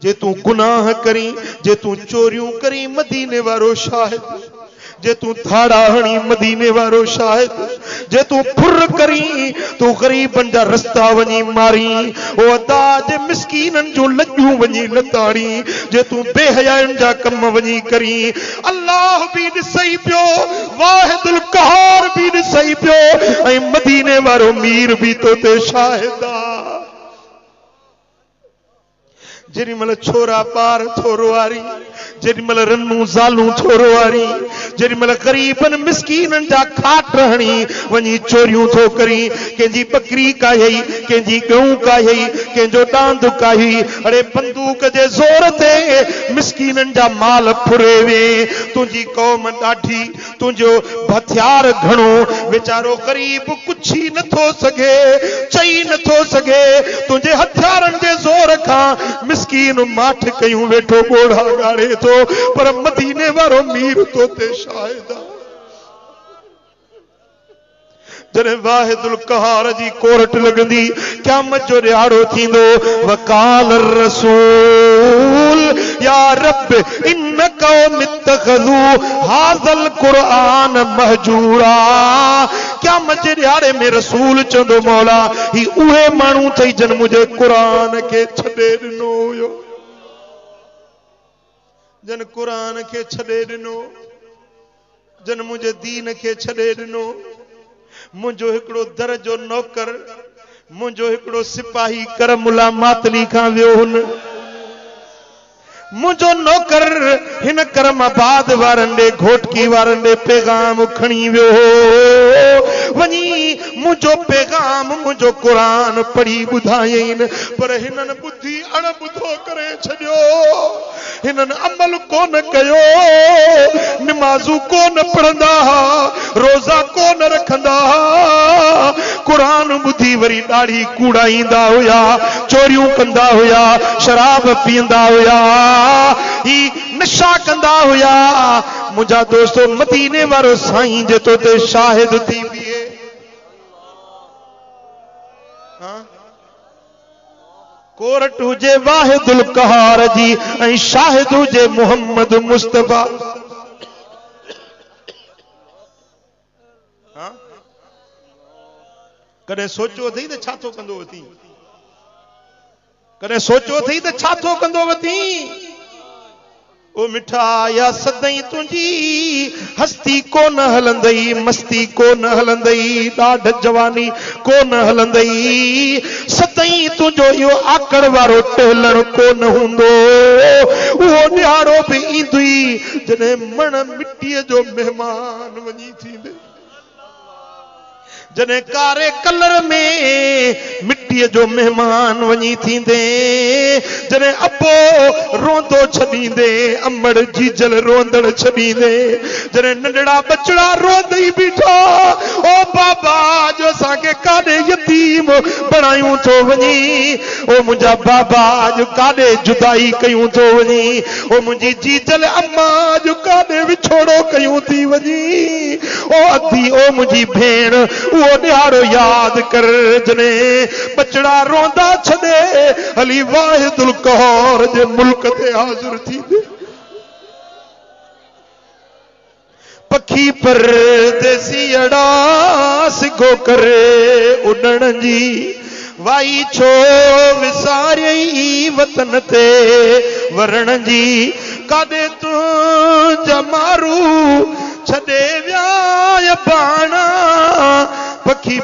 जे तू गुनाह करी, जे तू चोरियों करी, मदीने वारो शाहिद। जे तू थाड़ा हणी, मदीने वारो शाहिद। जे तू फुर करी, तू गरीबन जा रस्ता वनी मारी, ओ अदा जे मिस्कीनन जो लज्जू वनी लताड़ी, जे तू बेहयान जा कम वनी करी, अल्लाह भी ॾिसई पियो, वाहिदुल क़हार भी ॾिसई पियो, ऐं मदीने वारो मीर भी तो ते शाहिद आ। जेडी मल छोरा पार थोरो वारी, जेडी मल रनू ज़ालू थोरो वारी, जेडी मल गरीबन मिस्कीनन जा खाट हणी वनी चोरियों थो करी, केंजी बकरी काई, केंजी गऊ काई, केंजो डांद काई, अरे बंदूक जे जोर ते मिस्कीनन जा माल फुरेवे। तुझी कौम ॾाढी, तुझो हथियार घणो, बेचारो गरीब कुछ ही नथो सके, चई नथो सके, तुझे हथियारन जे जोर खां मिस्कीन माठ कयूं वेठो गोढ़ा गाड़े तो, पर मदीने वारो मीर तो ते शाहिद। जने वाहिदुल क़हार जी कोरट लगंदी, क़यामत जो ॾियारो थींदो, वकाल रसूल या रब इन कौम इत्तखज़ू हाज़ल क़ुरआन महजूरा। क़यामत जे ॾियारे में रसूल चंदो, मौला ही उहे माण्हू थई जन मुझे कुरान के छॾे ॾिनो हुयो, जन कुरान के छॾे ॾिनो, जन मुझे दीन के छॾे ॾिनो। मुझो हिकड़ो दर जो नौकर, मुझो हिकड़ो सिपाही करमुला मातली खां वियो हुन, मुझो नौकर हिन करमाबाद वारन दे घोटकी वारन दे पैगाम खणी वियो हो, वनी मुझो पैगाम मुझो कुरान पढ़ी बुधायन, पर हिनन बुद्धि अणबुधो करे छड्यो, हिनन अमल कोन कयो, नमाजू कोन पढ़ंदा, रोजा कोन रखंदा, कुरान बुधी वरी दाढ़ी कूड़ाईंदा हुया, चोरियूं कंदा हुया, शराब पींदा हुया, ही नशा कंदा हुया। मुझा दोस्तों मदीने वारो साईं जे तो ते शाहिद थी बीहे। कोरट हुजे वाहिदुल क़हार जी, ऐं शाहिद हुजे मोहम्मद मुस्तफा। कदे सोचो थी त छा थो कंदो वती, कदे सोचो थी त छा थो कंदो वती। ओ मिठा या सदई तुझी हस्ती कोन हलंदई, मस्ती कोन हलंदई, ॾाढ जवानी कोन हलंदई, सदई तुझो यो आकड़ वारो टहलण कोन हूंदो। उहो ॾियारो भी ईंदुई जॾहिं मण मिट्टीअ जो मेहमान वञी थींदे, जने कारे कलर में मिट्टी जो मेहमान वनी थींदे, जने अबो रोंदो छदींदे, अमड़ जीजल रोंदड़ छदींदे, जने नंढड़ा बचड़ा रोंदई बीठा, ओ बाबा जो साके काडे यतीम बनायूं तो वनी, ओ मुझा बाबा जो काडे जुदाई कयूं तो वनी, ओ मुझी जीजल अम्मा जो काडे विछोड़ो कयूं थी वनी, ओ अधी ओ मुझी भेण वो ॾियारो याद कर, जने बचड़ा रोंदा छदे हली वाहिदुल क़हार जे मुल्क ते हाज़िर थींदे। पखी परदेसी अड़ा सिगो करे उड़न जी, वाई छो विसारई वतन ते वरण जी, काॾे तू जमारू छॾे विया बाणा पखी